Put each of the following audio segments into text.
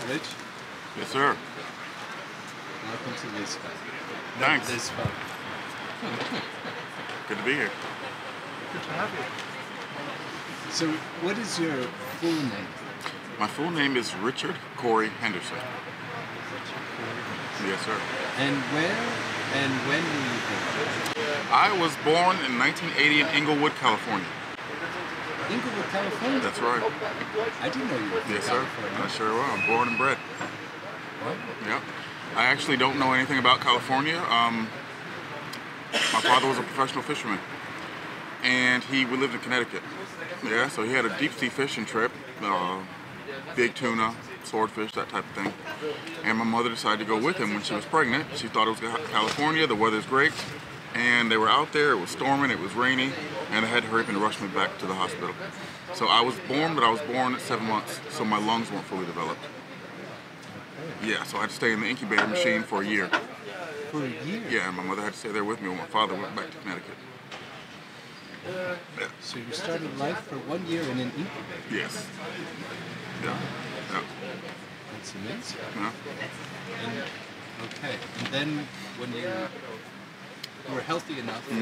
Rich, Yes, sir. welcome to LisFUB. Thanks. LisFUB. Good to be here. Good to have you. So, what is your full name? My full name is Richard Corey Henderson. Yes, sir. And where and when were you born? I was born in 1980 in Inglewood, California. Inglewood, California? That's right. I didn't know you were from Yes, sir. California. I sure was. I'm born and bred. What? Yep. I actually don't know anything about California. My father was a professional fisherman, and we lived in Connecticut. Yeah, so he had a deep sea fishing trip, big tuna, swordfish, that type of thing. And my mother decided to go with him when she was pregnant. She thought it was California, the weather's great, and they were out there, it was storming, it was rainy, and they had to hurry up and rush me back to the hospital. So I was born, but I was born at 7 months, so my lungs weren't fully developed. Yeah, so I had to stay in the incubator machine for a year. For a year? Yeah, and my mother had to stay there with me when my father went back to Connecticut. Yeah. So you started life for 1 year in an incubator? Yes. Yeah. Yeah. That's amazing. Yeah. And, okay, and then when you were healthy enough to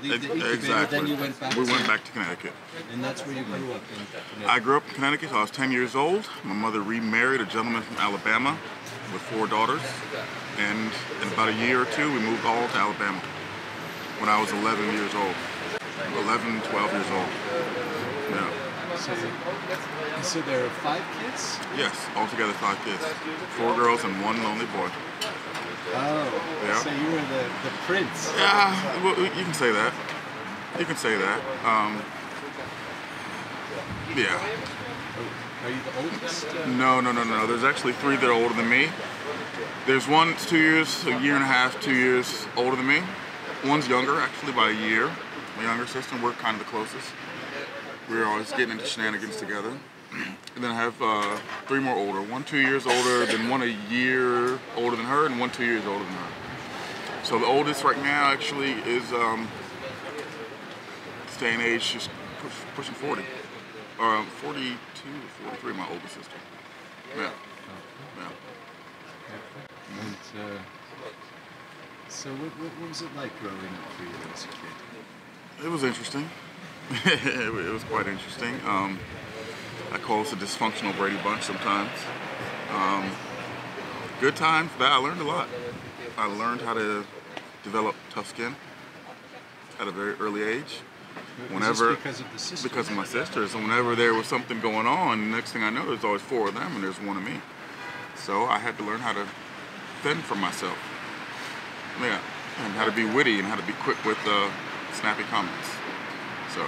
leave the incubator, Exactly. then you went back We went back to Connecticut. And that's where you grew up in Connecticut? I grew up in Connecticut. I was 10 years old. My mother remarried a gentleman from Alabama with 4 daughters. And in about a year or two, we moved all to Alabama when I was 11 years old. 11, 12 years old. Yeah. So there are 5 kids? Yes, altogether 5 kids. 4 girls and 1 lonely boy. Oh, Yeah. so you were the prince. Yeah, well, you can say that. You can say that. Yeah. Are you the oldest? No. There's actually 3 that are older than me. There's one that's 2 years, a year and a half, 2 years older than me. One's younger, actually, by a year. My younger sister, we're kind of the closest. We're always getting into shenanigans together. And then I have 3 more older. 1 2 years older, then 1 a year older than her, and 1 2 years older than her. So the oldest right now actually is staying age, she's pushing 40. 42 or 43, my oldest sister. Yeah. Yeah. And, so what was it like growing up for you as a kid? It was interesting. It was quite interesting. I call us a dysfunctional Brady Bunch sometimes. Good times, but I learned a lot. I learned how to develop tough skin at a very early age. Whenever, because of the sisters? Because of my sisters. And whenever there was something going on, the next thing I know, there's always 4 of them and there's 1 of me. So I had to learn how to fend for myself. Yeah, and how to be witty and how to be quick with snappy comments. So.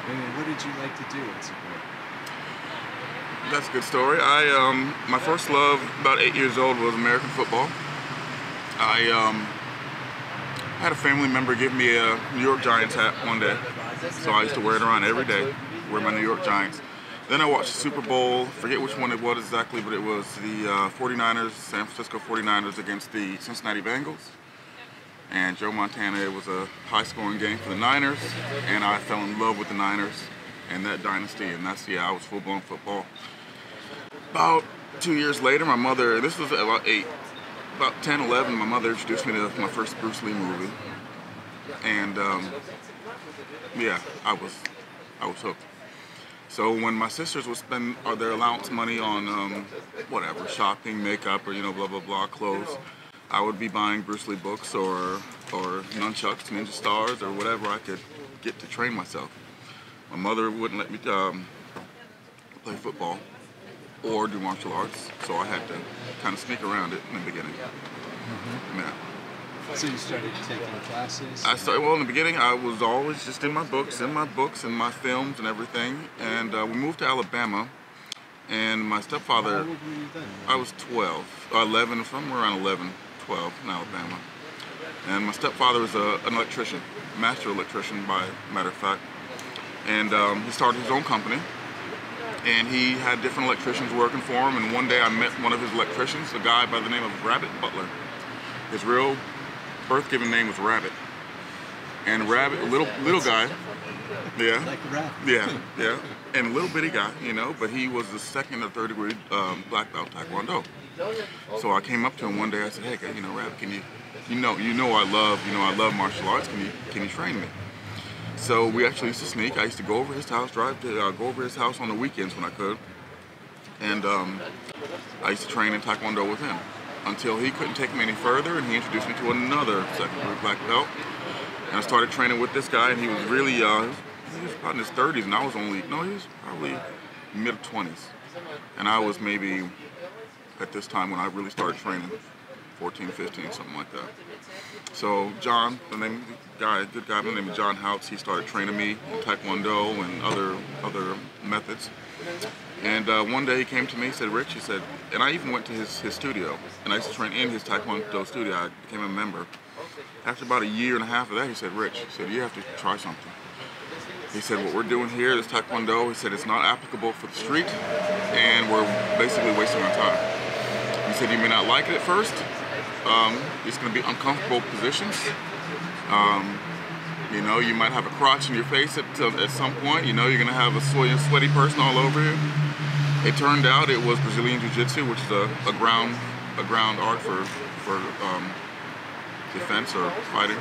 And what did you like to do as a boy? That's a good story. My first love, about 8 years old, was American football. I had a family member give me a New York Giants hat one day, so I used to wear it around every day, wear my New York Giants. Then I watched the Super Bowl, forget which one it was exactly, but it was the 49ers, San Francisco 49ers against the Cincinnati Bengals. And Joe Montana, it was a high-scoring game for the Niners, and I fell in love with the Niners and that dynasty, and I was full-blown football. About 2 years later, my mother, this was about 8, about 10, 11, my mother introduced me to my first Bruce Lee movie. And yeah, I was hooked. So when my sisters would spend their allowance money on whatever, shopping, makeup, or blah blah blah, clothes, I would be buying Bruce Lee books or nunchucks, ninja stars, or whatever I could get to train myself. My mother wouldn't let me play football or do martial arts, so I had to kind of sneak around it in the beginning. Mm-hmm. Yeah. So you started taking classes? Well, in the beginning, I was always just in my books, and my films and everything. And we moved to Alabama, and my stepfather... How old were you then? I was 12, 11, somewhere around 11, 12 in Alabama. And my stepfather was an electrician, master electrician, by matter of fact. And he started his own company, and he had different electricians working for him. And one day I met one of his electricians, a guy by the name of Rabbit Butler. His real birth-given name was Rabbit. And Rabbit, a little guy, Yeah. Like a rap. Yeah, yeah. And little bitty guy, you know, but he was the second or third degree black belt Taekwondo. So I came up to him one day. I said, "Hey, you know, Rap, can you know I love martial arts. Can you train me?" So we actually used to sneak. I used to go over his house, go over his house on the weekends when I could, and I used to train in Taekwondo with him until he couldn't take me any further, and he introduced me to another second degree black belt. And I started training with this guy, and he was really he was about in his 30s, and he was probably mid-20s, and I was maybe at this time when I really started training, 14, 15, something like that. So John, good guy by the name of John Houtz, he started training me in Taekwondo and other methods. And one day he came to me, he said, "Rich," he said, and I even went to his studio, and I used to train in his Taekwondo studio. I became a member. After about a year and a half of that, he said, "Rich," he said, "you have to try something." He said, "What we're doing here, this Taekwondo," he said, "it's not applicable for the street, and we're basically wasting our time." He said, "You may not like it at first. It's going to be uncomfortable positions. You know, you might have a crotch in your face at some point. You know, you're going to have a sweaty person all over you." It turned out it was Brazilian jiu-jitsu, which is a ground art for defense or fighting,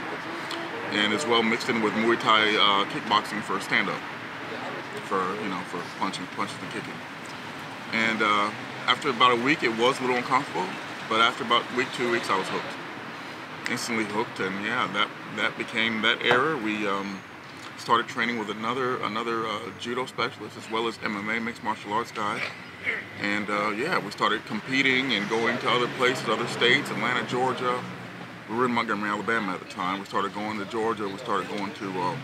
and as well mixed in with Muay Thai kickboxing for stand-up, for punches and kicking. And after about a week, it was a little uncomfortable, but after about a week, 2 weeks, I was hooked. Instantly hooked, and yeah, that became that era. We started training with another judo specialist, as well as MMA, mixed martial arts guy. And yeah, we started competing and going to other places, other states, Atlanta, Georgia. We were in Montgomery, Alabama at the time. We started going to Georgia. We started going to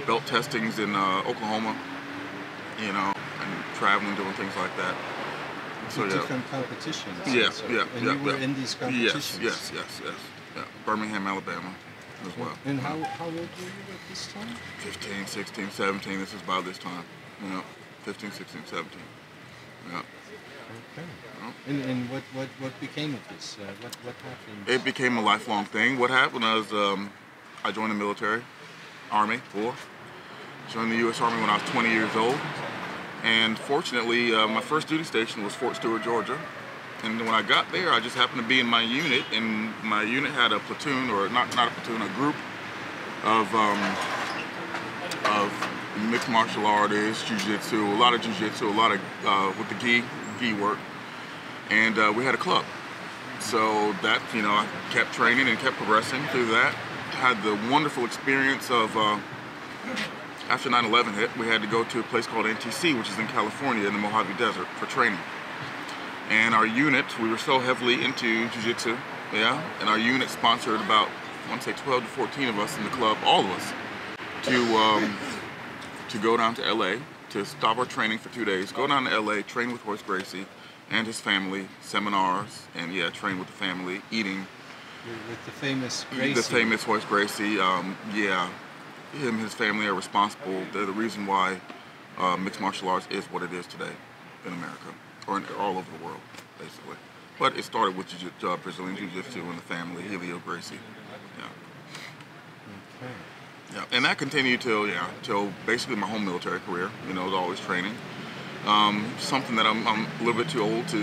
belt testings in Oklahoma, you know, and traveling, doing things like that. So yeah. Different competitions. Yeah. And you were in these competitions. Yes. Yeah. Birmingham, Alabama, as well. And how old were you at this time? 15, 16, 17. This is about this time. You know, 15, 16, 17. Yeah. Okay. And what became of this? What happened? It became a lifelong thing. What happened was I joined the military, Army, joined the U.S. Army when I was 20 years old. And fortunately, my first duty station was Fort Stewart, Georgia. And when I got there, I just happened to be in my unit, and my unit had a platoon, or not a platoon, a group of mixed martial artists, jiu-jitsu, a lot of with the gi work. And we had a club. So that, you know, I kept training and kept progressing through that. Had the wonderful experience of, after 9/11 hit, we had to go to a place called NTC, which is in California in the Mojave Desert, for training. And our unit, we were so heavily into jiu-jitsu, yeah, and our unit sponsored about, I want to say 12 to 14 of us in the club, all of us, to go down to LA, to stop our training for 2 days, go down to LA, train with Horace Gracie and his family, seminars, and yeah, train with the family, eating. With the famous Gracie. The famous Horace Gracie, yeah. Him and his family are responsible. They're the reason why mixed martial arts is what it is today in America, or all over the world, basically. But it started with Brazilian Jiu-Jitsu and the family, Helio Gracie. Yeah. Okay. Yeah, and that continued till basically my whole military career. You know, I was always training. Something that I'm a little bit too old to,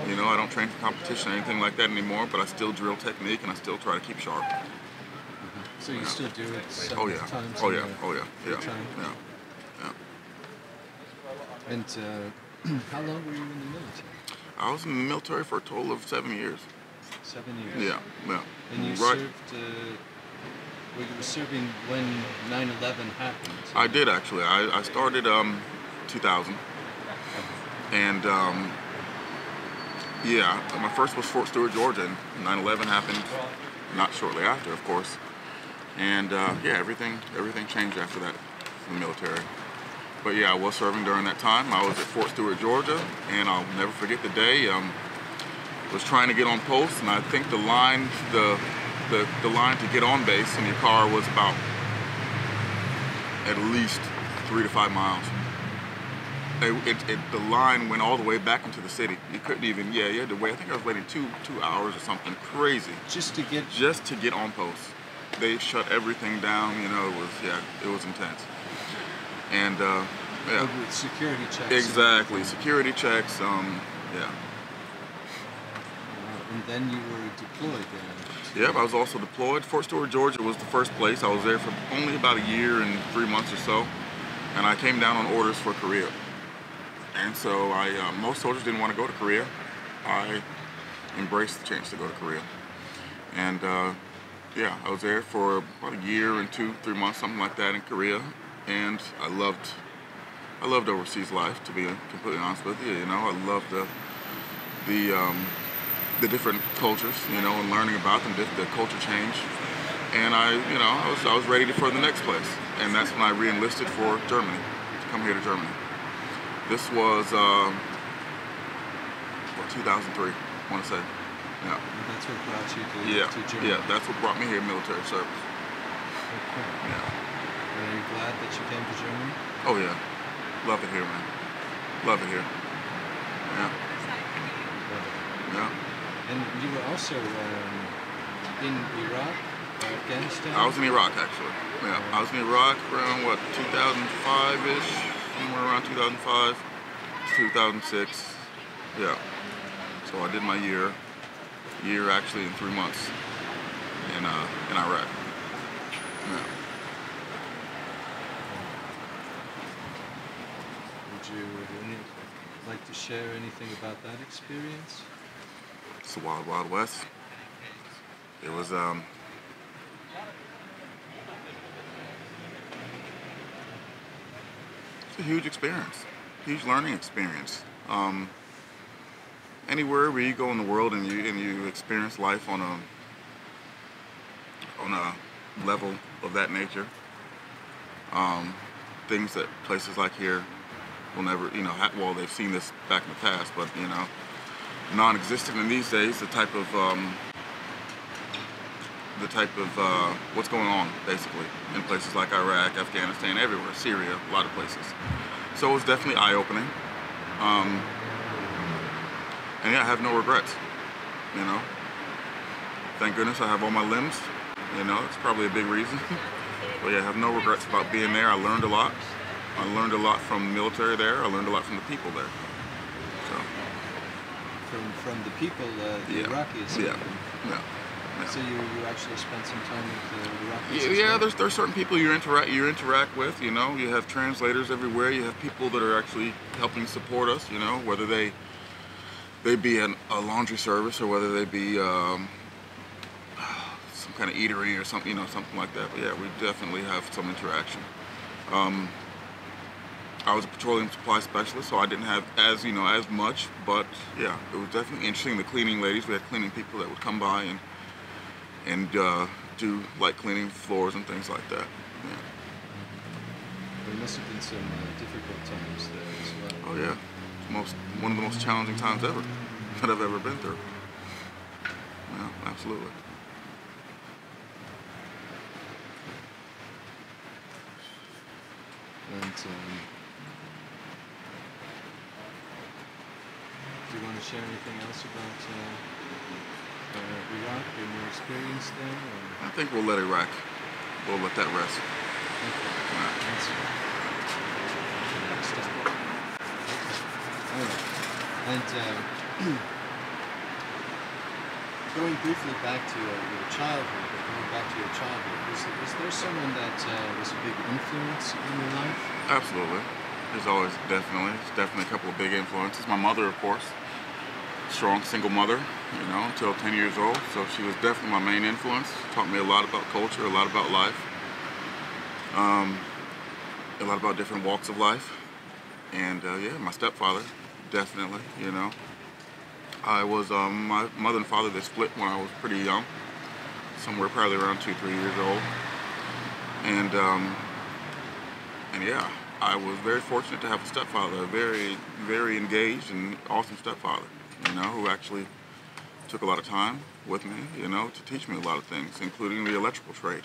you know, I don't train for competition or anything like that anymore, but I still drill technique and I still try to keep sharp. So you still do it several times? Oh yeah. And how long were you in the military? I was in the military for a total of 7 years. 7 years? Yeah. And you served, well, you were serving when 9/11 happened? I did, actually. I started 2000. And yeah, my first was Fort Stewart, Georgia, and 9/11 happened not shortly after, of course. And yeah, everything changed after that in the military. But yeah, I was serving during that time. I was at Fort Stewart, Georgia, and I'll never forget the day. Was trying to get on post, and I think the line to get on base in your car was about at least 3 to 5 miles. The line went all the way back into the city. You couldn't even, you had to wait. I think I was waiting two hours or something crazy. Just to get on post. they shut everything down. You know, it was intense. And yeah, with security checks. exactly, security checks. Yeah. And then you were deployed there. Yep, I was also deployed. Fort Stewart, Georgia was the first place. I was there for only about a year and 3 months or so, and I came down on orders for Korea. And so most soldiers didn't want to go to Korea. I embraced the chance to go to Korea. And yeah, I was there for about a year and 2-3 months, something like that in Korea. And I loved overseas life, to be completely honest with you. You know, I loved the different cultures, you know, and learning about them, the culture change. And I was ready for the next place. And that's when I re-enlisted for Germany, to come here to Germany. This was 2003, I want to say. Yeah. And that's what brought you to Germany. Yeah, that's what brought me here, military service. Okay. Yeah. Are you glad that you came to Germany? Oh yeah, love it here, man. Love it here. Yeah. Yeah. And you were also in Iraq or Afghanistan? I was in Iraq, actually. Yeah, I was in Iraq around, what, 2005-ish? Somewhere around 2005 to 2006. Yeah. So I did my year actually in 3 months in Iraq. Yeah. Would you like to share anything about that experience? It's the Wild Wild West. It was it's a huge experience, huge learning experience. Anywhere where you go in the world and you experience life on a level of that nature, things that places like here will never, you know, well, they've seen this back in the past, but you know, non-existent in these days. The type of what's going on basically in places like Iraq, Afghanistan, everywhere, Syria, a lot of places. So it was definitely eye-opening. And yeah, I have no regrets, you know. Thank goodness I have all my limbs, you know, it's probably a big reason. But yeah, I have no regrets about being there. I learned a lot. I learned a lot from the military there. I learned a lot from the people there. So. From the people, the Iraqis? Yeah. So you actually spent some time with the Iraqis? Yeah, there's certain people you interact with, you know. You have translators everywhere. You have people that are actually helping support us, you know, whether they be a laundry service or whether they be some kind of eatery or something, you know, something like that. But yeah, we definitely have some interaction. I was a petroleum supply specialist, so I didn't have as much, but yeah, it was definitely interesting. The cleaning ladies, we had cleaning people that would come by and do like cleaning floors and things like that. Yeah. There must have been some difficult times there as well. Oh yeah. One of the most challenging times ever that I've ever been through. Yeah, absolutely. And do you want to share anything else about Iraq and your experience there? Or? I think we'll let that rest. Okay. And going briefly back to your childhood, was there someone that was a big influence in your life? Absolutely. There's definitely a couple of big influences. My mother, of course, strong single mother, you know, until 10 years old. So she was definitely my main influence. Taught me a lot about culture, a lot about life, a lot about different walks of life. And yeah, my stepfather, definitely, you know. I was, my mother and father, they split when I was pretty young, somewhere probably around 2-3 years old. And yeah, I was very fortunate to have a stepfather, a very, very engaged and awesome stepfather, you know, who actually took a lot of time with me, you know, to teach me a lot of things, including the electrical trade.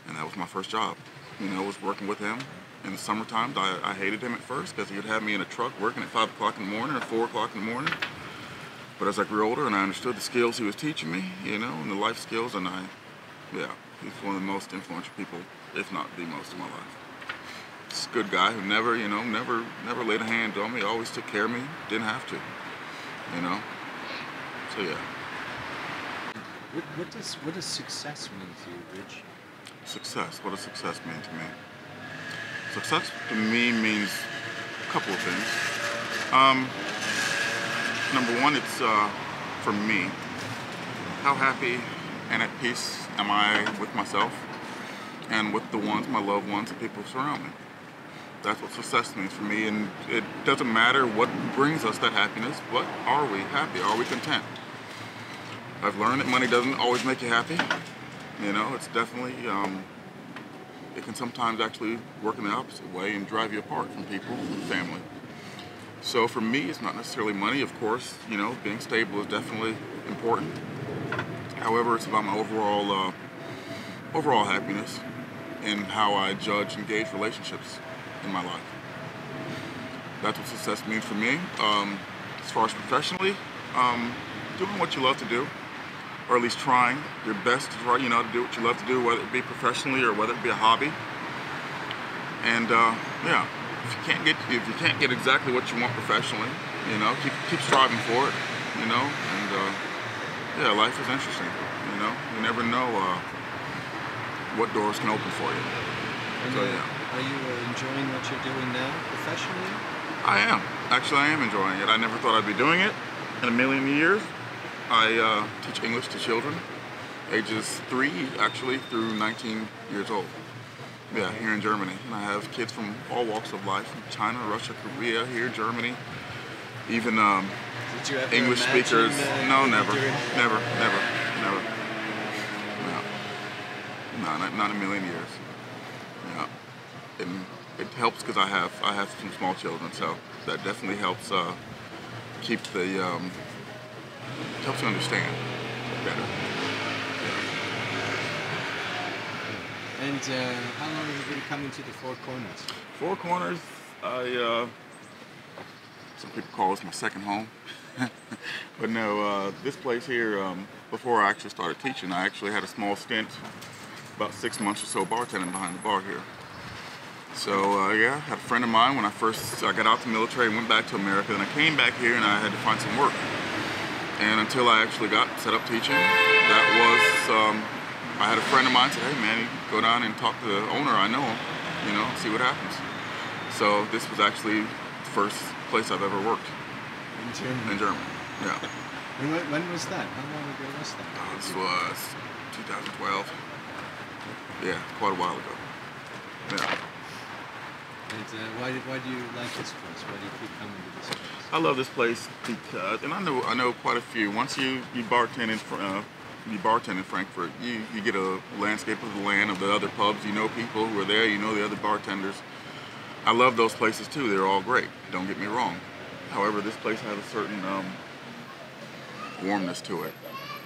And that was my first job, you know, was working with him. In the summertime, I hated him at first because he would have me in a truck working at 5 o'clock in the morning or 4 o'clock in the morning. But as I grew older and I understood the skills he was teaching me, you know, and the life skills, and yeah, He's one of the most influential people, if not the most, in my life. He's a good guy who never, never laid a hand on me. Always took care of me. Didn't have to, you know. So yeah. What does success mean to you, Rich? Success. What does success mean to me? Success to me means a couple of things. Number one, it's for me. How happy and at peace am I with myself and with the ones, my loved ones, and people who surround me? That's what success means for me, and it doesn't matter what brings us that happiness, but are we happy? Are we content? I've learned that money doesn't always make you happy. You know, it's definitely, it can sometimes actually work in the opposite way and drive you apart from people and family. So for me, it's not necessarily money, of course. You know, being stable is definitely important. However, it's about my overall happiness and how I judge and gauge relationships in my life. That's what success means for me. As far as professionally, doing what you love to do, or at least trying your best to try, to do what you love to do, whether it be professionally or whether it be a hobby. And yeah, if you can't get exactly what you want professionally, keep striving for it, and yeah, life is interesting. You never know what doors can open for you. And so yeah. Are you enjoying what you're doing now professionally? I am. Actually, I am enjoying it. I never thought I'd be doing it in a million years. I teach English to children, ages 3 actually through 19 years old. Yeah, here in Germany. And I have kids from all walks of life, from China, Russia, Korea, here, Germany, even Did you ever English imagine, speakers. No, never. No, not in a million years. Yeah, and it helps because I have some small children, so that definitely helps keep the helps you understand better. Yeah. And how long have you been coming to the Four Corners? Four Corners, some people call this my second home. But no, this place here, before I actually started teaching, I actually had a small stint, about 6 months or so, bartending behind the bar here. So yeah, I had a friend of mine when I got out the military and went back to America, and I came back here and I had to find some work. And until I actually got set up teaching, that was, I had a friend of mine say, hey man, you can go down and talk to the owner, I know him, see what happens. So this was actually the first place I've ever worked. In Germany? In Germany, yeah. And when was that? How long ago was that? This was 2012. Yeah, quite a while ago. Yeah. And why do you like this place? Why do you keep coming to this place? I love this place because, and I know quite a few. Once you bartend in Frankfurt, you get a landscape of the land of the other pubs. You know people who are there. You know the other bartenders. I love those places too. They're all great. Don't get me wrong. However, this place has a certain warmness to it.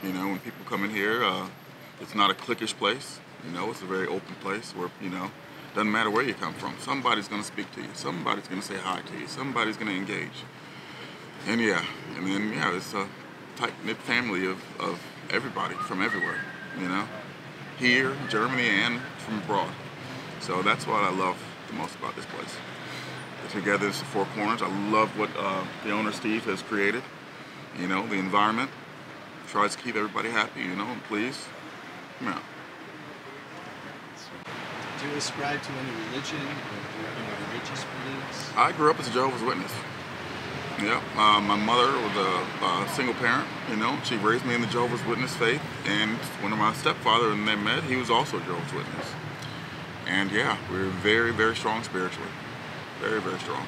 When people come in here, it's not a cliquish place. It's a very open place where doesn't matter where you come from. Somebody's going to speak to you. Somebody's going to say hi to you. Somebody's going to engage. And yeah, it's a tight-knit family of everybody from everywhere, here, Germany, and from abroad. So that's what I love the most about this place. The togetherness of Four Corners. I love what the owner, Steve, has created. The environment. Tries to keep everybody happy, and pleased. Yeah. Do you ascribe to any religion or any religious beliefs? I grew up as a Jehovah's Witness. Yeah, my mother was a single parent, she raised me in the Jehovah's Witness faith, and when my stepfather and they met, he was also a Jehovah's Witness. And yeah, we were very, very strong spiritually. Very, very strong.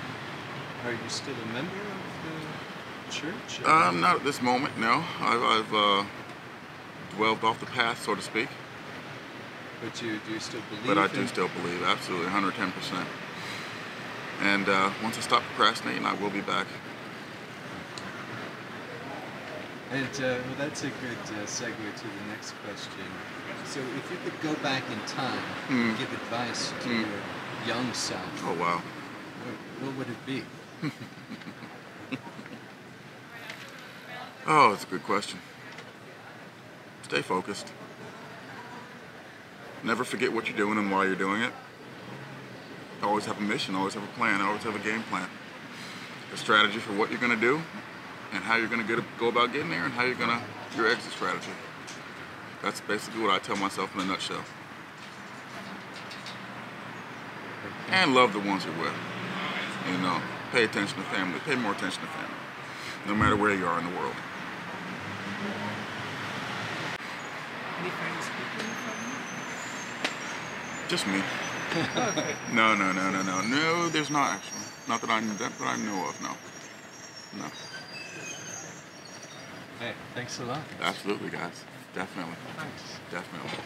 Are you still a member of the church? Not at this moment, no. I've dwelled off the path, so to speak. But do you still believe? But I do still believe, absolutely, 110%. And once I stop procrastinating, I will be back. And well, that's a good segue to the next question. So if you could go back in time and give advice to your young self, oh wow, what would it be? Oh, it's a good question. Stay focused. Never forget what you're doing and why you're doing it. Always have a mission, always have a plan, always have a game plan. A strategy for what you're going to do and how you're going to go about getting there and how you're going to, your exit strategy. That's basically what I tell myself in a nutshell. And love the ones you're with. You know, pay attention to family, pay more attention to family, no matter where you are in the world. Any famous people in your family? Just me. Okay. No, there's not actually. Not that I know of, no. No. Hey, thanks a lot. Absolutely, guys. Definitely. Thanks. Definitely.